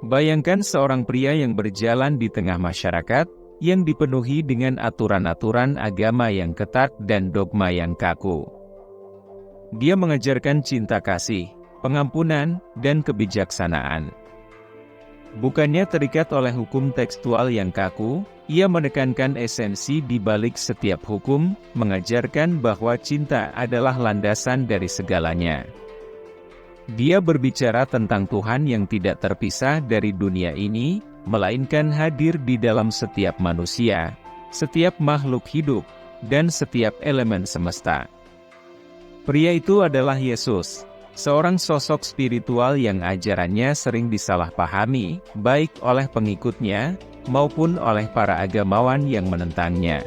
Bayangkan seorang pria yang berjalan di tengah masyarakat, yang dipenuhi dengan aturan-aturan agama yang ketat dan dogma yang kaku. Dia mengajarkan cinta kasih, pengampunan, dan kebijaksanaan. Bukannya terikat oleh hukum tekstual yang kaku, ia menekankan esensi di balik setiap hukum, mengajarkan bahwa cinta adalah landasan dari segalanya. Dia berbicara tentang Tuhan yang tidak terpisah dari dunia ini, melainkan hadir di dalam setiap manusia, setiap makhluk hidup, dan setiap elemen semesta. Pria itu adalah Yesus, seorang sosok spiritual yang ajarannya sering disalahpahami, baik oleh pengikutnya, maupun oleh para agamawan yang menentangnya.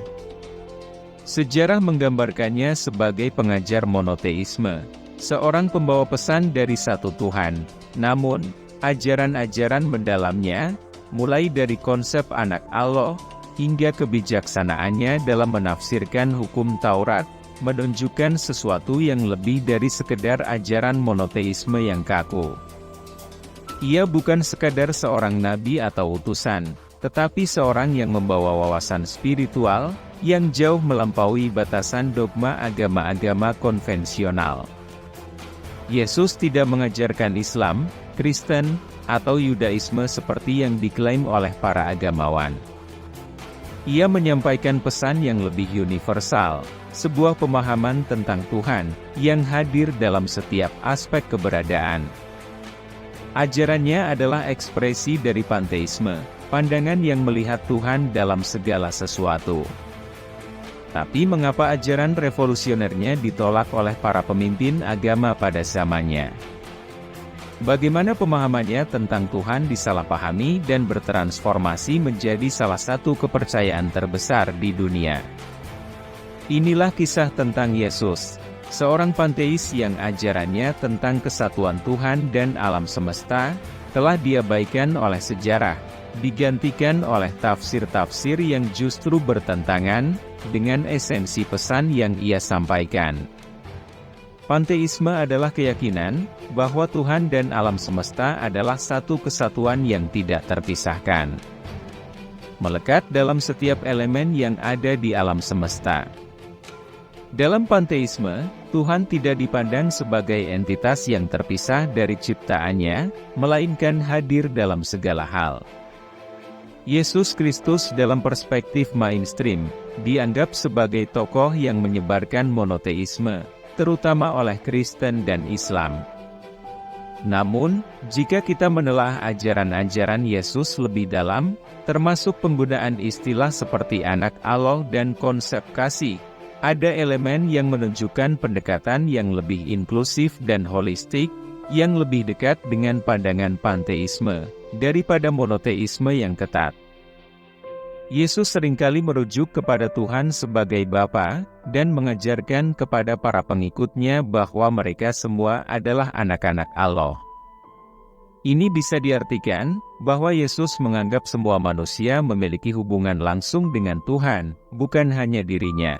Sejarah menggambarkannya sebagai pengajar monoteisme, seorang pembawa pesan dari satu Tuhan. Namun, ajaran-ajaran mendalamnya, mulai dari konsep anak Allah, hingga kebijaksanaannya dalam menafsirkan hukum Taurat, menunjukkan sesuatu yang lebih dari sekedar ajaran monoteisme yang kaku. Ia bukan sekadar seorang nabi atau utusan, tetapi seorang yang membawa wawasan spiritual, yang jauh melampaui batasan dogma agama-agama konvensional. Yesus tidak mengajarkan Islam, Kristen, atau Yudaisme seperti yang diklaim oleh para agamawan. Ia menyampaikan pesan yang lebih universal, sebuah pemahaman tentang Tuhan, yang hadir dalam setiap aspek keberadaan. Ajarannya adalah ekspresi dari panteisme, pandangan yang melihat Tuhan dalam segala sesuatu. Tapi mengapa ajaran revolusionernya ditolak oleh para pemimpin agama pada zamannya? Bagaimana pemahamannya tentang Tuhan disalahpahami dan bertransformasi menjadi salah satu kepercayaan terbesar di dunia? Inilah kisah tentang Yesus, seorang panteis yang ajarannya tentang kesatuan Tuhan dan alam semesta, telah diabaikan oleh sejarah, digantikan oleh tafsir-tafsir yang justru bertentangan dengan esensi pesan yang ia sampaikan. Panteisme adalah keyakinan bahwa Tuhan dan alam semesta adalah satu kesatuan yang tidak terpisahkan, melekat dalam setiap elemen yang ada di alam semesta. Dalam panteisme, Tuhan tidak dipandang sebagai entitas yang terpisah dari ciptaannya, melainkan hadir dalam segala hal. Yesus Kristus dalam perspektif mainstream, dianggap sebagai tokoh yang menyebarkan monoteisme, terutama oleh Kristen dan Islam. Namun, jika kita menelah ajaran-ajaran Yesus lebih dalam, termasuk penggunaan istilah seperti anak Allah dan konsep kasih, ada elemen yang menunjukkan pendekatan yang lebih inklusif dan holistik, yang lebih dekat dengan pandangan panteisme, daripada monoteisme yang ketat. Yesus seringkali merujuk kepada Tuhan sebagai Bapa, dan mengajarkan kepada para pengikutnya bahwa mereka semua adalah anak-anak Allah. Ini bisa diartikan, bahwa Yesus menganggap semua manusia memiliki hubungan langsung dengan Tuhan, bukan hanya dirinya.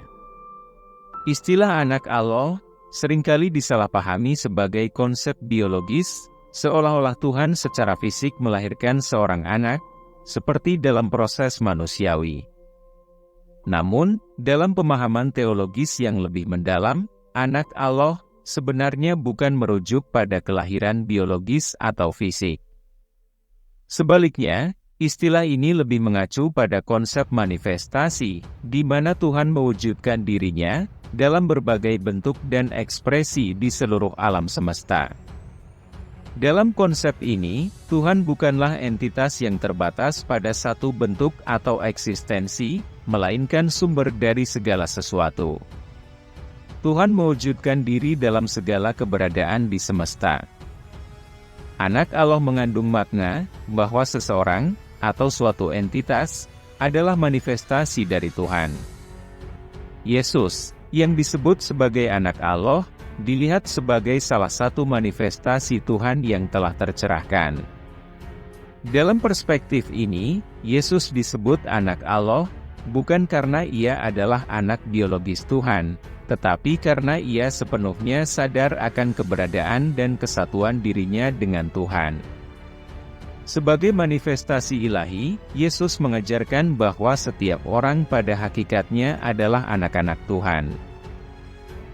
Istilah anak Allah seringkali disalahpahami sebagai konsep biologis, seolah-olah Tuhan secara fisik melahirkan seorang anak, seperti dalam proses manusiawi. Namun, dalam pemahaman teologis yang lebih mendalam, anak Allah sebenarnya bukan merujuk pada kelahiran biologis atau fisik. Sebaliknya, istilah ini lebih mengacu pada konsep manifestasi, di mana Tuhan mewujudkan dirinya dalam berbagai bentuk dan ekspresi di seluruh alam semesta. Dalam konsep ini, Tuhan bukanlah entitas yang terbatas pada satu bentuk atau eksistensi, melainkan sumber dari segala sesuatu. Tuhan mewujudkan diri dalam segala keberadaan di semesta. Anak Allah mengandung makna bahwa seseorang atau suatu entitas adalah manifestasi dari Tuhan. Yesus, yang disebut sebagai anak Allah, dilihat sebagai salah satu manifestasi Tuhan yang telah tercerahkan. Dalam perspektif ini, Yesus disebut anak Allah, bukan karena ia adalah anak biologis Tuhan, tetapi karena ia sepenuhnya sadar akan keberadaan dan kesatuan dirinya dengan Tuhan. Sebagai manifestasi ilahi, Yesus mengajarkan bahwa setiap orang pada hakikatnya adalah anak-anak Tuhan.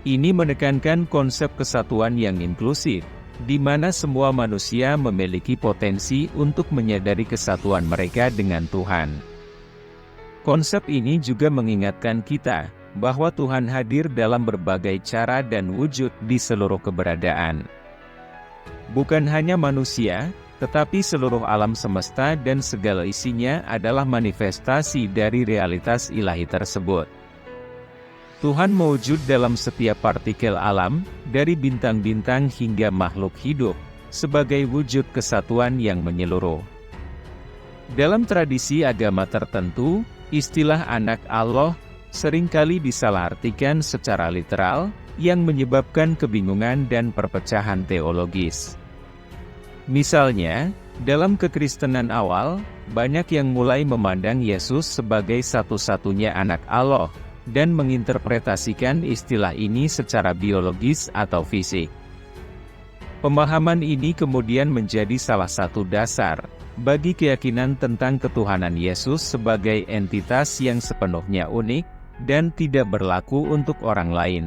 Ini menekankan konsep kesatuan yang inklusif, di mana semua manusia memiliki potensi untuk menyadari kesatuan mereka dengan Tuhan. Konsep ini juga mengingatkan kita bahwa Tuhan hadir dalam berbagai cara dan wujud di seluruh keberadaan. Bukan hanya manusia, tetapi seluruh alam semesta dan segala isinya adalah manifestasi dari realitas ilahi tersebut. Tuhan mewujud dalam setiap partikel alam, dari bintang-bintang hingga makhluk hidup, sebagai wujud kesatuan yang menyeluruh. Dalam tradisi agama tertentu, istilah anak Allah seringkali disalahartikan secara literal, yang menyebabkan kebingungan dan perpecahan teologis. Misalnya, dalam kekristenan awal, banyak yang mulai memandang Yesus sebagai satu-satunya anak Allah, dan menginterpretasikan istilah ini secara biologis atau fisik. Pemahaman ini kemudian menjadi salah satu dasar bagi keyakinan tentang ketuhanan Yesus sebagai entitas yang sepenuhnya unik dan tidak berlaku untuk orang lain.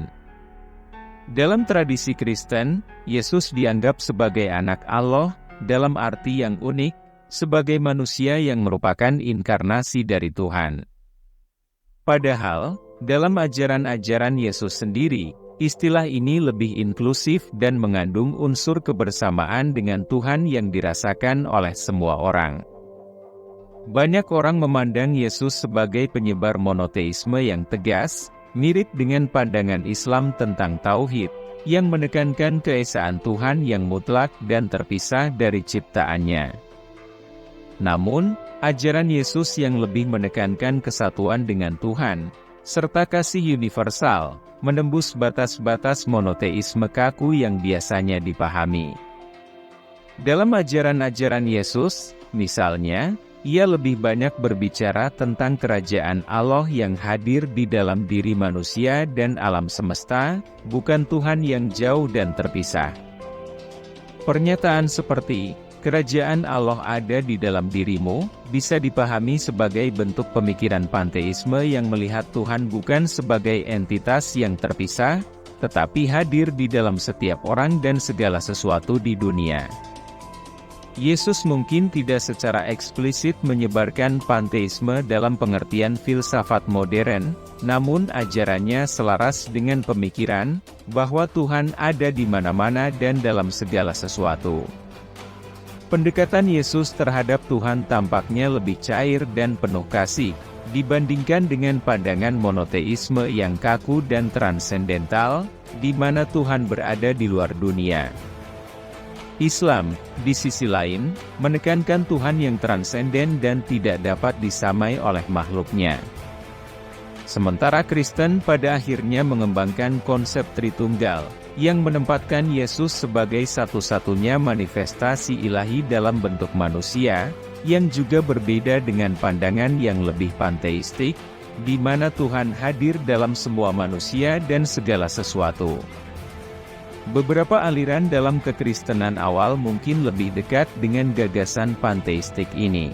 Dalam tradisi Kristen, Yesus dianggap sebagai anak Allah dalam arti yang unik, sebagai manusia yang merupakan inkarnasi dari Tuhan. Padahal, dalam ajaran-ajaran Yesus sendiri, istilah ini lebih inklusif dan mengandung unsur kebersamaan dengan Tuhan yang dirasakan oleh semua orang. Banyak orang memandang Yesus sebagai penyebar monoteisme yang tegas, mirip dengan pandangan Islam tentang tauhid, yang menekankan keesaan Tuhan yang mutlak dan terpisah dari ciptaannya. Namun, ajaran Yesus yang lebih menekankan kesatuan dengan Tuhan, serta kasih universal, menembus batas-batas monoteisme kaku yang biasanya dipahami. Dalam ajaran-ajaran Yesus, misalnya, ia lebih banyak berbicara tentang kerajaan Allah yang hadir di dalam diri manusia dan alam semesta, bukan Tuhan yang jauh dan terpisah. Pernyataan seperti, "Kerajaan Allah ada di dalam dirimu," bisa dipahami sebagai bentuk pemikiran panteisme yang melihat Tuhan bukan sebagai entitas yang terpisah, tetapi hadir di dalam setiap orang dan segala sesuatu di dunia. Yesus mungkin tidak secara eksplisit menyebarkan panteisme dalam pengertian filsafat modern, namun ajarannya selaras dengan pemikiran bahwa Tuhan ada di mana-mana dan dalam segala sesuatu. Pendekatan Yesus terhadap Tuhan tampaknya lebih cair dan penuh kasih, dibandingkan dengan pandangan monoteisme yang kaku dan transendental, di mana Tuhan berada di luar dunia. Islam, di sisi lain, menekankan Tuhan yang transenden dan tidak dapat disamai oleh makhluknya. Sementara Kristen pada akhirnya mengembangkan konsep Tritunggal, yang menempatkan Yesus sebagai satu-satunya manifestasi ilahi dalam bentuk manusia, yang juga berbeda dengan pandangan yang lebih panteistik, di mana Tuhan hadir dalam semua manusia dan segala sesuatu. Beberapa aliran dalam kekristenan awal mungkin lebih dekat dengan gagasan panteistik ini.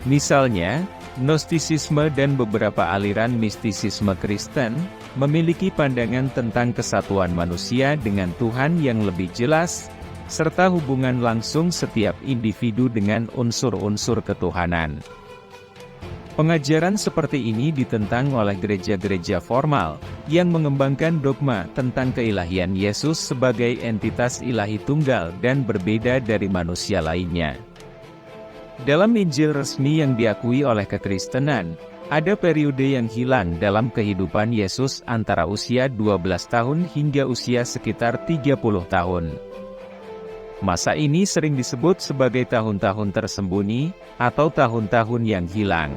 Misalnya, Gnostisisme dan beberapa aliran mistisisme Kristen memiliki pandangan tentang kesatuan manusia dengan Tuhan yang lebih jelas, serta hubungan langsung setiap individu dengan unsur-unsur ketuhanan. Pengajaran seperti ini ditentang oleh gereja-gereja formal, yang mengembangkan dogma tentang keilahian Yesus sebagai entitas ilahi tunggal dan berbeda dari manusia lainnya. Dalam Injil resmi yang diakui oleh kekristenan, ada periode yang hilang dalam kehidupan Yesus antara usia 12 tahun hingga usia sekitar 30 tahun. Masa ini sering disebut sebagai tahun-tahun tersembunyi, atau tahun-tahun yang hilang.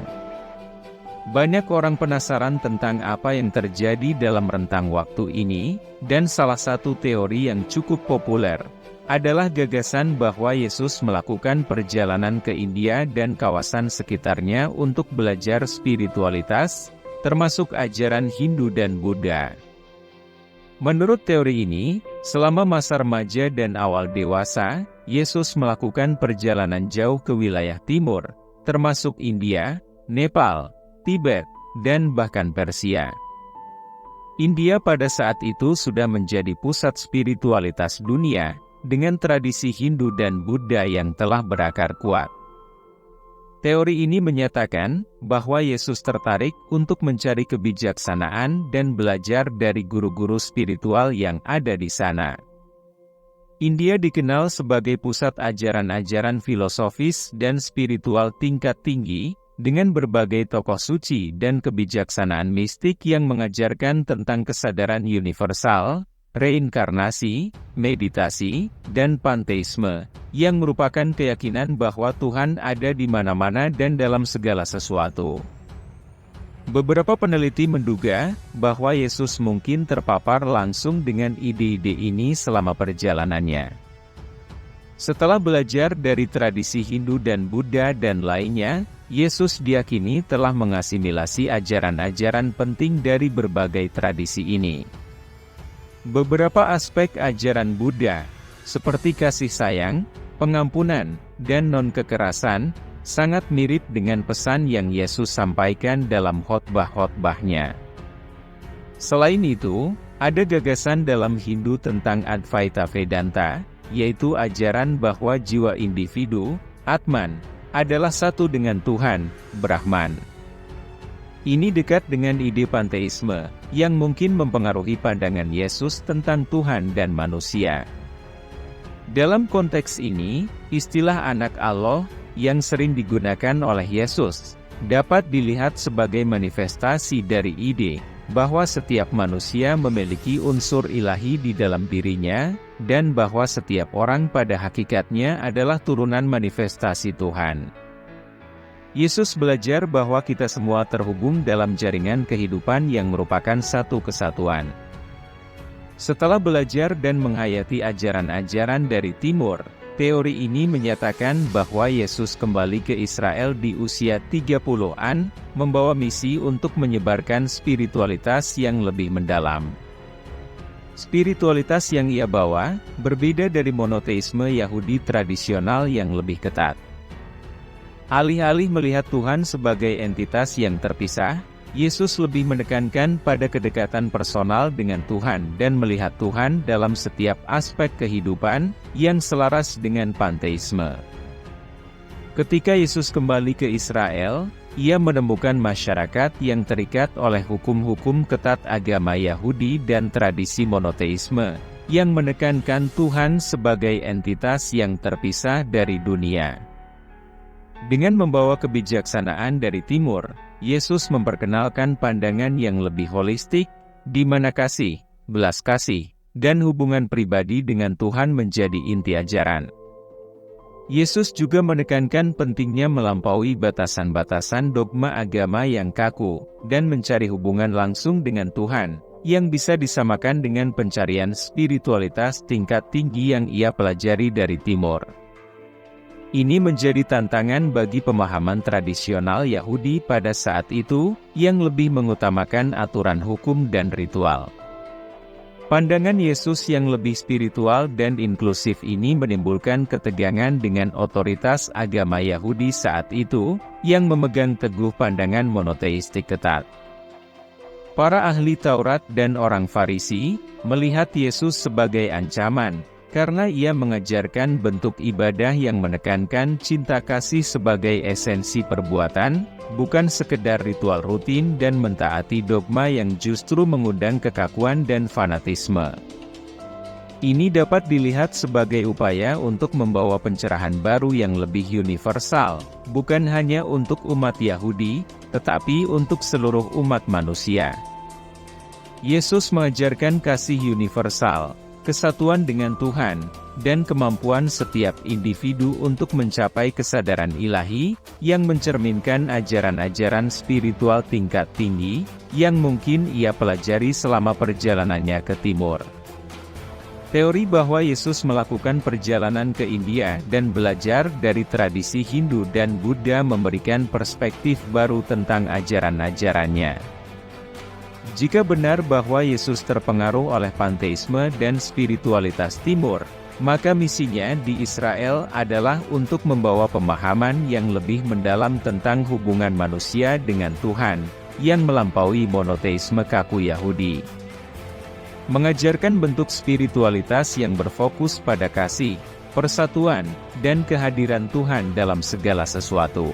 Banyak orang penasaran tentang apa yang terjadi dalam rentang waktu ini, dan salah satu teori yang cukup populer adalah gagasan bahwa Yesus melakukan perjalanan ke India dan kawasan sekitarnya untuk belajar spiritualitas, termasuk ajaran Hindu dan Buddha. Menurut teori ini, selama masa remaja dan awal dewasa, Yesus melakukan perjalanan jauh ke wilayah timur, termasuk India, Nepal, Tibet, dan bahkan Persia. India pada saat itu sudah menjadi pusat spiritualitas dunia, dengan tradisi Hindu dan Buddha yang telah berakar kuat. Teori ini menyatakan bahwa Yesus tertarik untuk mencari kebijaksanaan dan belajar dari guru-guru spiritual yang ada di sana. India dikenal sebagai pusat ajaran-ajaran filosofis dan spiritual tingkat tinggi, dengan berbagai tokoh suci dan kebijaksanaan mistik yang mengajarkan tentang kesadaran universal, reinkarnasi, meditasi, dan panteisme, yang merupakan keyakinan bahwa Tuhan ada di mana-mana dan dalam segala sesuatu. Beberapa peneliti menduga bahwa Yesus mungkin terpapar langsung dengan ide-ide ini selama perjalanannya. Setelah belajar dari tradisi Hindu dan Buddha dan lainnya, Yesus diakini telah mengasimilasi ajaran-ajaran penting dari berbagai tradisi ini. Beberapa aspek ajaran Buddha, seperti kasih sayang, pengampunan, dan non-kekerasan, sangat mirip dengan pesan yang Yesus sampaikan dalam khotbah-khotbahnya. Selain itu, ada gagasan dalam Hindu tentang Advaita Vedanta, yaitu ajaran bahwa jiwa individu, Atman, adalah satu dengan Tuhan, Brahman. Ini dekat dengan ide panteisme, yang mungkin mempengaruhi pandangan Yesus tentang Tuhan dan manusia. Dalam konteks ini, istilah anak Allah, yang sering digunakan oleh Yesus, dapat dilihat sebagai manifestasi dari ide, bahwa setiap manusia memiliki unsur ilahi di dalam dirinya, dan bahwa setiap orang pada hakikatnya adalah turunan manifestasi Tuhan. Yesus belajar bahwa kita semua terhubung dalam jaringan kehidupan yang merupakan satu kesatuan. Setelah belajar dan menghayati ajaran-ajaran dari Timur, teori ini menyatakan bahwa Yesus kembali ke Israel di usia 30-an, membawa misi untuk menyebarkan spiritualitas yang lebih mendalam. Spiritualitas yang ia bawa, berbeda dari monoteisme Yahudi tradisional yang lebih ketat. Alih-alih melihat Tuhan sebagai entitas yang terpisah, Yesus lebih menekankan pada kedekatan personal dengan Tuhan dan melihat Tuhan dalam setiap aspek kehidupan, yang selaras dengan panteisme. Ketika Yesus kembali ke Israel, ia menemukan masyarakat yang terikat oleh hukum-hukum ketat agama Yahudi dan tradisi monoteisme, yang menekankan Tuhan sebagai entitas yang terpisah dari dunia. Dengan membawa kebijaksanaan dari Timur, Yesus memperkenalkan pandangan yang lebih holistik, di mana kasih, belas kasih, dan hubungan pribadi dengan Tuhan menjadi inti ajaran. Yesus juga menekankan pentingnya melampaui batasan-batasan dogma agama yang kaku, dan mencari hubungan langsung dengan Tuhan, yang bisa disamakan dengan pencarian spiritualitas tingkat tinggi yang ia pelajari dari Timur. Ini menjadi tantangan bagi pemahaman tradisional Yahudi pada saat itu, yang lebih mengutamakan aturan hukum dan ritual. Pandangan Yesus yang lebih spiritual dan inklusif ini menimbulkan ketegangan dengan otoritas agama Yahudi saat itu, yang memegang teguh pandangan monoteistik ketat. Para ahli Taurat dan orang Farisi melihat Yesus sebagai ancaman, karena ia mengajarkan bentuk ibadah yang menekankan cinta kasih sebagai esensi perbuatan, bukan sekedar ritual rutin dan mentaati dogma yang justru mengundang kekakuan dan fanatisme. Ini dapat dilihat sebagai upaya untuk membawa pencerahan baru yang lebih universal, bukan hanya untuk umat Yahudi, tetapi untuk seluruh umat manusia. Yesus mengajarkan kasih universal, kesatuan dengan Tuhan, dan kemampuan setiap individu untuk mencapai kesadaran ilahi, yang mencerminkan ajaran-ajaran spiritual tingkat tinggi, yang mungkin ia pelajari selama perjalanannya ke Timur. Teori bahwa Yesus melakukan perjalanan ke India dan belajar dari tradisi Hindu dan Buddha memberikan perspektif baru tentang ajaran-ajarannya. Jika benar bahwa Yesus terpengaruh oleh panteisme dan spiritualitas Timur, Maka misinya di Israel adalah untuk membawa pemahaman yang lebih mendalam tentang hubungan manusia dengan Tuhan, yang melampaui monoteisme kaku Yahudi. Mengajarkan bentuk spiritualitas yang berfokus pada kasih, persatuan, dan kehadiran Tuhan dalam segala sesuatu.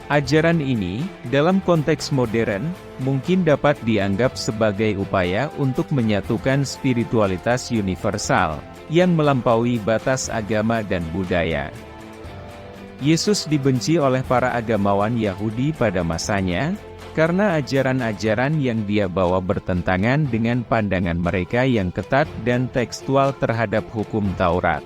Ajaran ini, dalam konteks modern, mungkin dapat dianggap sebagai upaya untuk menyatukan spiritualitas universal, yang melampaui batas agama dan budaya. Yesus dibenci oleh para agamawan Yahudi pada masanya, karena ajaran-ajaran yang dia bawa bertentangan dengan pandangan mereka yang ketat dan tekstual terhadap hukum Taurat.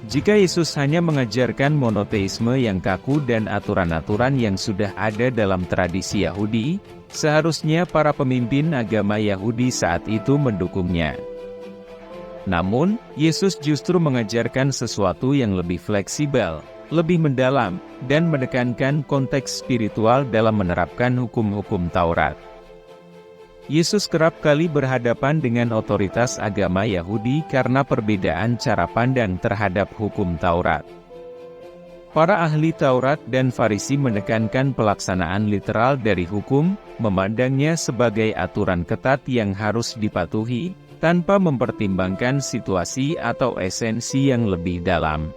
Jika Yesus hanya mengajarkan monoteisme yang kaku dan aturan-aturan yang sudah ada dalam tradisi Yahudi, seharusnya para pemimpin agama Yahudi saat itu mendukungnya. Namun, Yesus justru mengajarkan sesuatu yang lebih fleksibel, lebih mendalam, dan menekankan konteks spiritual dalam menerapkan hukum-hukum Taurat. Yesus kerap kali berhadapan dengan otoritas agama Yahudi karena perbedaan cara pandang terhadap hukum Taurat. Para ahli Taurat dan Farisi menekankan pelaksanaan literal dari hukum, memandangnya sebagai aturan ketat yang harus dipatuhi, tanpa mempertimbangkan situasi atau esensi yang lebih dalam.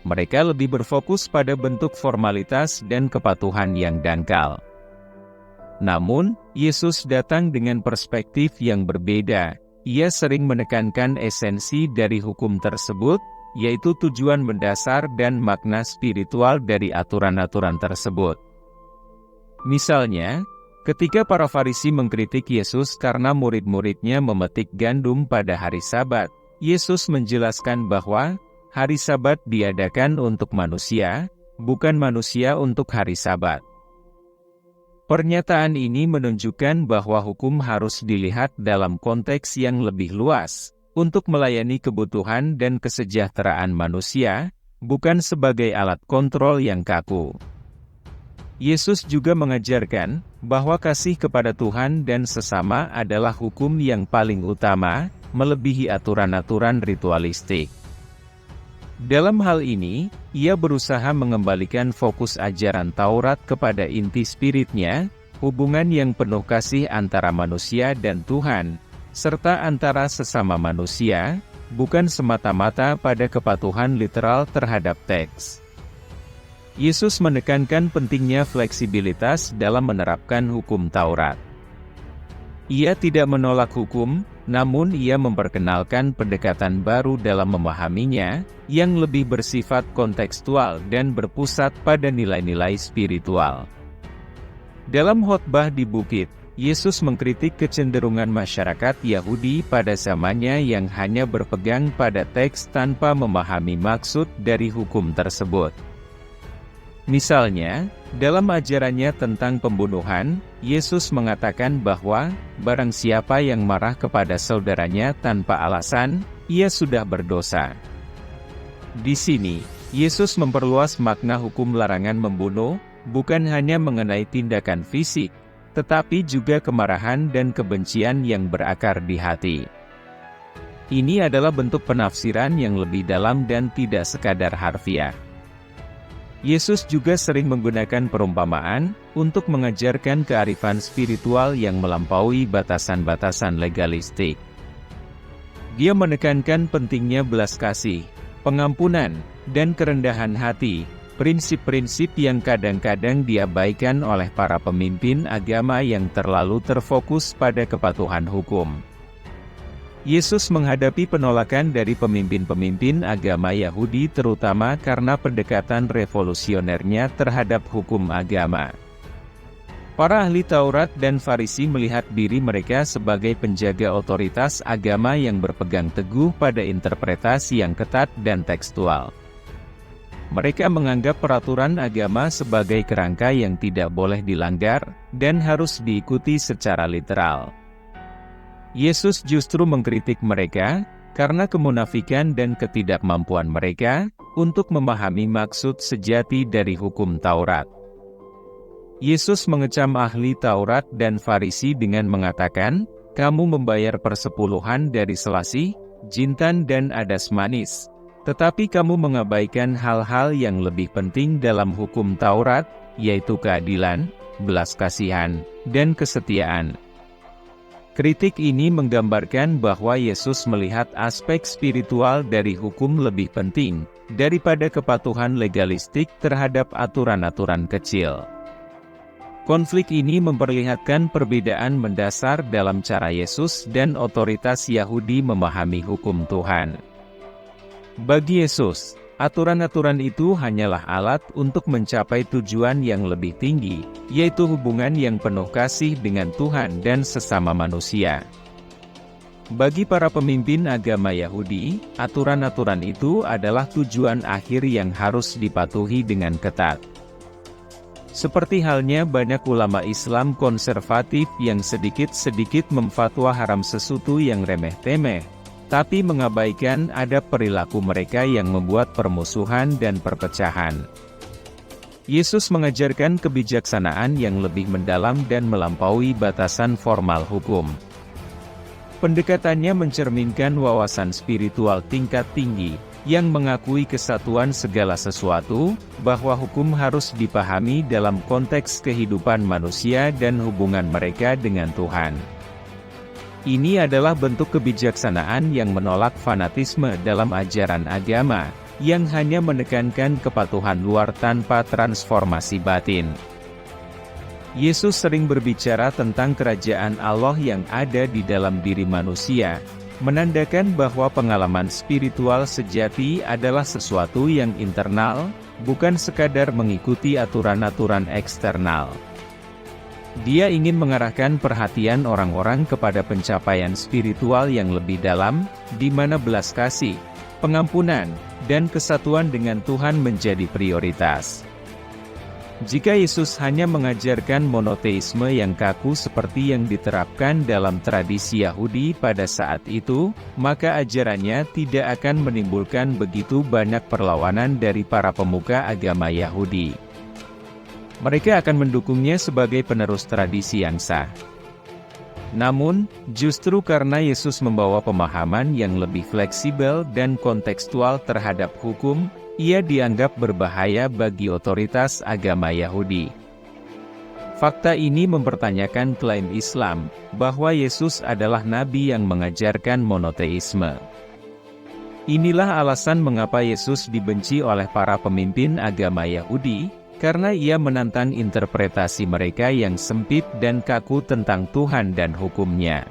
Mereka lebih berfokus pada bentuk formalitas dan kepatuhan yang dangkal. Namun, Yesus datang dengan perspektif yang berbeda. Ia sering menekankan esensi dari hukum tersebut, yaitu tujuan mendasar dan makna spiritual dari aturan-aturan tersebut. Misalnya, ketika para Farisi mengkritik Yesus karena murid-muridnya memetik gandum pada hari Sabat, Yesus menjelaskan bahwa hari Sabat diadakan untuk manusia, bukan manusia untuk hari Sabat. Pernyataan ini menunjukkan bahwa hukum harus dilihat dalam konteks yang lebih luas, untuk melayani kebutuhan dan kesejahteraan manusia, bukan sebagai alat kontrol yang kaku. Yesus juga mengajarkan bahwa kasih kepada Tuhan dan sesama adalah hukum yang paling utama, melebihi aturan-aturan ritualistik. Dalam hal ini, ia berusaha mengembalikan fokus ajaran Taurat kepada inti spiritnya, hubungan yang penuh kasih antara manusia dan Tuhan, serta antara sesama manusia, bukan semata-mata pada kepatuhan literal terhadap teks. Yesus menekankan pentingnya fleksibilitas dalam menerapkan hukum Taurat. Ia tidak menolak hukum, namun ia memperkenalkan pendekatan baru dalam memahaminya, yang lebih bersifat kontekstual dan berpusat pada nilai-nilai spiritual. Dalam khotbah di bukit, Yesus mengkritik kecenderungan masyarakat Yahudi pada zamannya yang hanya berpegang pada teks tanpa memahami maksud dari hukum tersebut. Misalnya, dalam ajarannya tentang pembunuhan, Yesus mengatakan bahwa, barang siapa yang marah kepada saudaranya tanpa alasan, ia sudah berdosa. Di sini, Yesus memperluas makna hukum larangan membunuh, bukan hanya mengenai tindakan fisik, tetapi juga kemarahan dan kebencian yang berakar di hati. Ini adalah bentuk penafsiran yang lebih dalam dan tidak sekadar harfiah. Yesus juga sering menggunakan perumpamaan untuk mengajarkan kearifan spiritual yang melampaui batasan-batasan legalistik. Dia menekankan pentingnya belas kasih, pengampunan, dan kerendahan hati, prinsip-prinsip yang kadang-kadang diabaikan oleh para pemimpin agama yang terlalu terfokus pada kepatuhan hukum. Yesus menghadapi penolakan dari pemimpin-pemimpin agama Yahudi terutama karena pendekatan revolusionernya terhadap hukum agama. Para ahli Taurat dan Farisi melihat diri mereka sebagai penjaga otoritas agama yang berpegang teguh pada interpretasi yang ketat dan tekstual. Mereka menganggap peraturan agama sebagai kerangka yang tidak boleh dilanggar, dan harus diikuti secara literal. Yesus justru mengkritik mereka, karena kemunafikan dan ketidakmampuan mereka, untuk memahami maksud sejati dari hukum Taurat. Yesus mengecam ahli Taurat dan Farisi dengan mengatakan, "Kamu membayar persepuluhan dari selasih, jintan dan adas manis. Tetapi kamu mengabaikan hal-hal yang lebih penting dalam hukum Taurat, yaitu keadilan, belas kasihan, dan kesetiaan. Kritik ini menggambarkan bahwa Yesus melihat aspek spiritual dari hukum lebih penting daripada kepatuhan legalistik terhadap aturan-aturan kecil. Konflik ini memperlihatkan perbedaan mendasar dalam cara Yesus dan otoritas Yahudi memahami hukum Tuhan. Bagi Yesus, aturan-aturan itu hanyalah alat untuk mencapai tujuan yang lebih tinggi, yaitu hubungan yang penuh kasih dengan Tuhan dan sesama manusia. Bagi para pemimpin agama Yahudi, aturan-aturan itu adalah tujuan akhir yang harus dipatuhi dengan ketat. Seperti halnya banyak ulama Islam konservatif yang sedikit-sedikit memfatwa haram sesuatu yang remeh-temeh, tapi mengabaikan adab perilaku mereka yang membuat permusuhan dan perpecahan. Yesus mengajarkan kebijaksanaan yang lebih mendalam dan melampaui batasan formal hukum. Pendekatannya mencerminkan wawasan spiritual tingkat tinggi, yang mengakui kesatuan segala sesuatu, bahwa hukum harus dipahami dalam konteks kehidupan manusia dan hubungan mereka dengan Tuhan. Ini adalah bentuk kebijaksanaan yang menolak fanatisme dalam ajaran agama, yang hanya menekankan kepatuhan luar tanpa transformasi batin. Yesus sering berbicara tentang kerajaan Allah yang ada di dalam diri manusia, menandakan bahwa pengalaman spiritual sejati adalah sesuatu yang internal, bukan sekadar mengikuti aturan-aturan eksternal. Dia ingin mengarahkan perhatian orang-orang kepada pencapaian spiritual yang lebih dalam, di mana belas kasih, pengampunan, dan kesatuan dengan Tuhan menjadi prioritas. Jika Yesus hanya mengajarkan monoteisme yang kaku seperti yang diterapkan dalam tradisi Yahudi pada saat itu, maka ajarannya tidak akan menimbulkan begitu banyak perlawanan dari para pemuka agama Yahudi. Mereka akan mendukungnya sebagai penerus tradisi yang sah. Namun, justru karena Yesus membawa pemahaman yang lebih fleksibel dan kontekstual terhadap hukum, ia dianggap berbahaya bagi otoritas agama Yahudi. Fakta ini mempertanyakan klaim Islam, bahwa Yesus adalah nabi yang mengajarkan monoteisme. Inilah alasan mengapa Yesus dibenci oleh para pemimpin agama Yahudi, karena ia menantang interpretasi mereka yang sempit dan kaku tentang Tuhan dan hukum-Nya.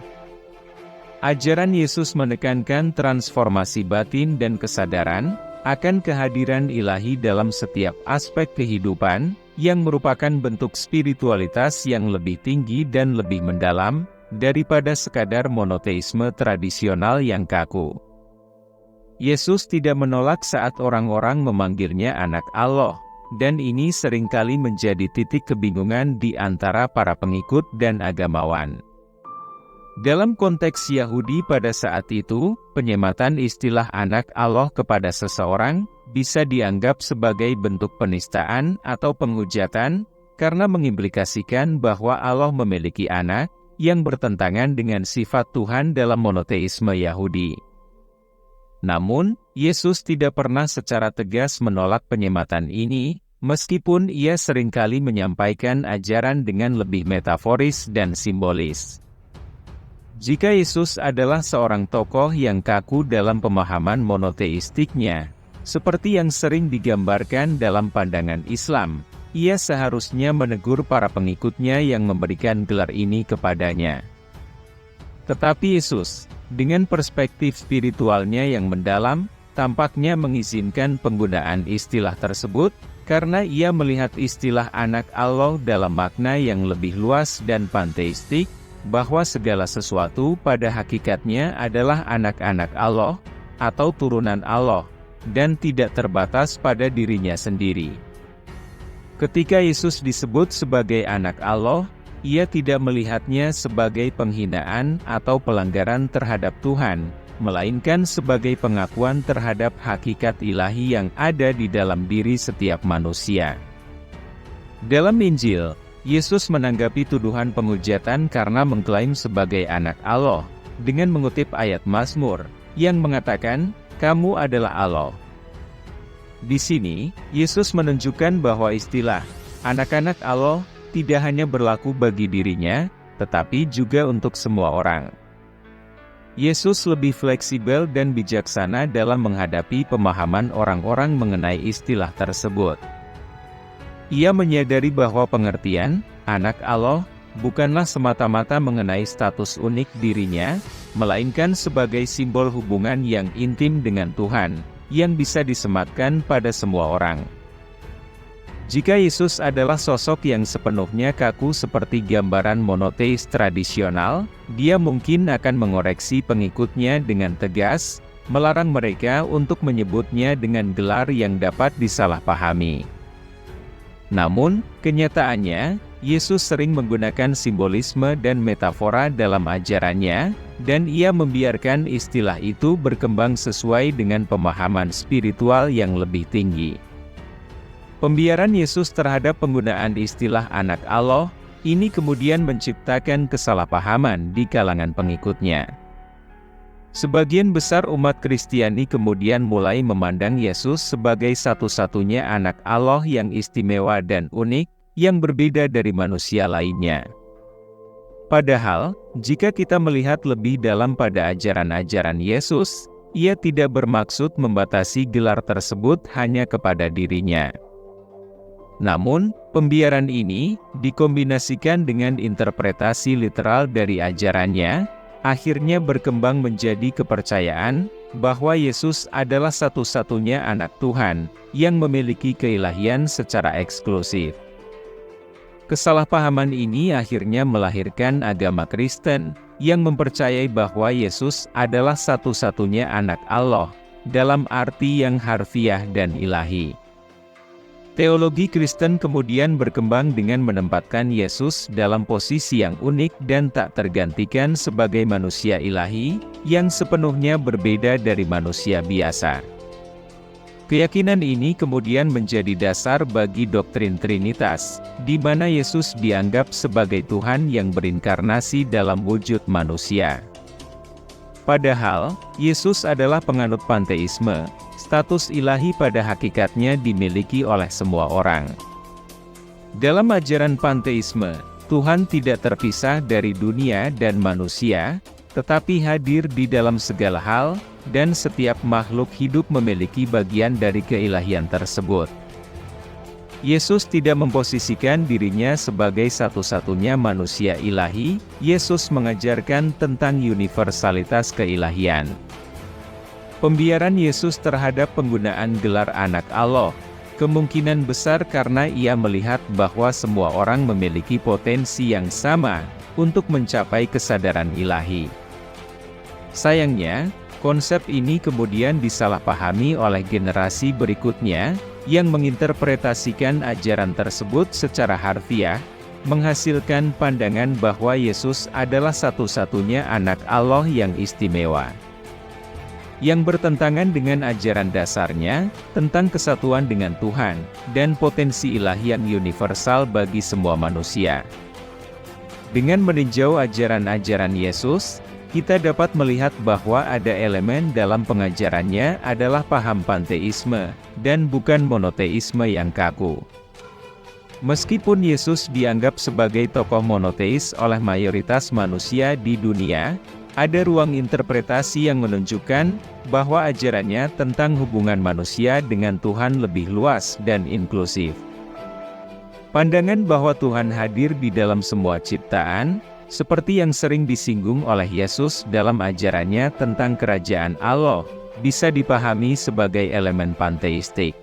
Ajaran Yesus menekankan transformasi batin dan kesadaran akan kehadiran ilahi dalam setiap aspek kehidupan, yang merupakan bentuk spiritualitas yang lebih tinggi dan lebih mendalam, daripada sekadar monoteisme tradisional yang kaku. Yesus tidak menolak saat orang-orang memanggilnya anak Allah, dan ini seringkali menjadi titik kebingungan di antara para pengikut dan agamawan. Dalam konteks Yahudi pada saat itu, penyematan istilah anak Allah kepada seseorang bisa dianggap sebagai bentuk penistaan atau penghujatan, karena mengimplikasikan bahwa Allah memiliki anak, yang bertentangan dengan sifat Tuhan dalam monoteisme Yahudi. Namun, Yesus tidak pernah secara tegas menolak penyematan ini, meskipun ia seringkali menyampaikan ajaran dengan lebih metaforis dan simbolis. Jika Yesus adalah seorang tokoh yang kaku dalam pemahaman monoteistiknya, seperti yang sering digambarkan dalam pandangan Islam, ia seharusnya menegur para pengikutnya yang memberikan gelar ini kepadanya. Tetapi Yesus, dengan perspektif spiritualnya yang mendalam, tampaknya mengizinkan penggunaan istilah tersebut, karena ia melihat istilah anak Allah dalam makna yang lebih luas dan panteistik, bahwa segala sesuatu pada hakikatnya adalah anak-anak Allah, atau turunan Allah, dan tidak terbatas pada dirinya sendiri. Ketika Yesus disebut sebagai anak Allah, ia tidak melihatnya sebagai penghinaan atau pelanggaran terhadap Tuhan, melainkan sebagai pengakuan terhadap hakikat ilahi yang ada di dalam diri setiap manusia. Dalam Injil, Yesus menanggapi tuduhan penghujatan karena mengklaim sebagai anak Allah, dengan mengutip ayat Mazmur, yang mengatakan, "Kamu adalah Allah." Di sini, Yesus menunjukkan bahwa istilah anak-anak Allah tidak hanya berlaku bagi dirinya, tetapi juga untuk semua orang. Yesus lebih fleksibel dan bijaksana dalam menghadapi pemahaman orang-orang mengenai istilah tersebut. Ia menyadari bahwa pengertian anak Allah bukanlah semata-mata mengenai status unik dirinya, melainkan sebagai simbol hubungan yang intim dengan Tuhan, yang bisa disematkan pada semua orang. Jika Yesus adalah sosok yang sepenuhnya kaku seperti gambaran monoteis tradisional, dia mungkin akan mengoreksi pengikutnya dengan tegas, melarang mereka untuk menyebutnya dengan gelar yang dapat disalahpahami. Namun, kenyataannya, Yesus sering menggunakan simbolisme dan metafora dalam ajarannya, dan ia membiarkan istilah itu berkembang sesuai dengan pemahaman spiritual yang lebih tinggi. Pembiaran Yesus terhadap penggunaan istilah anak Allah, ini kemudian menciptakan kesalahpahaman di kalangan pengikutnya. Sebagian besar umat Kristiani kemudian mulai memandang Yesus sebagai satu-satunya anak Allah yang istimewa dan unik, yang berbeda dari manusia lainnya. Padahal, jika kita melihat lebih dalam pada ajaran-ajaran Yesus, ia tidak bermaksud membatasi gelar tersebut hanya kepada dirinya. Namun, pembiaran ini dikombinasikan dengan interpretasi literal dari ajarannya, akhirnya berkembang menjadi kepercayaan bahwa Yesus adalah satu-satunya anak Tuhan yang memiliki keilahian secara eksklusif. Kesalahpahaman ini akhirnya melahirkan agama Kristen yang mempercayai bahwa Yesus adalah satu-satunya anak Allah dalam arti yang harfiah dan ilahi. Teologi Kristen kemudian berkembang dengan menempatkan Yesus dalam posisi yang unik dan tak tergantikan sebagai manusia ilahi, yang sepenuhnya berbeda dari manusia biasa. Keyakinan ini kemudian menjadi dasar bagi doktrin Trinitas, di mana Yesus dianggap sebagai Tuhan yang berinkarnasi dalam wujud manusia. Padahal, Yesus adalah penganut panteisme. Status ilahi pada hakikatnya dimiliki oleh semua orang. Dalam ajaran panteisme, Tuhan tidak terpisah dari dunia dan manusia, tetapi hadir di dalam segala hal, dan setiap makhluk hidup memiliki bagian dari keilahian tersebut. Yesus tidak memposisikan dirinya sebagai satu-satunya manusia ilahi. Yesus mengajarkan tentang universalitas keilahian. Pembiaran Yesus terhadap penggunaan gelar anak Allah, kemungkinan besar karena ia melihat bahwa semua orang memiliki potensi yang sama untuk mencapai kesadaran ilahi. Sayangnya, konsep ini kemudian disalahpahami oleh generasi berikutnya, yang menginterpretasikan ajaran tersebut secara harfiah, menghasilkan pandangan bahwa Yesus adalah satu-satunya anak Allah yang istimewa, yang bertentangan dengan ajaran dasarnya tentang kesatuan dengan Tuhan dan potensi ilahi yang universal bagi semua manusia. Dengan meninjau ajaran-ajaran Yesus, kita dapat melihat bahwa ada elemen dalam pengajarannya adalah paham panteisme dan bukan monoteisme yang kaku. Meskipun Yesus dianggap sebagai tokoh monoteis oleh mayoritas manusia di dunia, ada ruang interpretasi yang menunjukkan bahwa ajarannya tentang hubungan manusia dengan Tuhan lebih luas dan inklusif. Pandangan bahwa Tuhan hadir di dalam semua ciptaan, seperti yang sering disinggung oleh Yesus dalam ajarannya tentang kerajaan Allah, bisa dipahami sebagai elemen panteistik.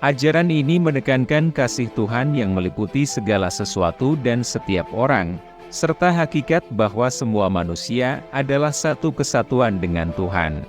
Ajaran ini menekankan kasih Tuhan yang meliputi segala sesuatu dan setiap orang, serta hakikat bahwa semua manusia adalah satu kesatuan dengan Tuhan.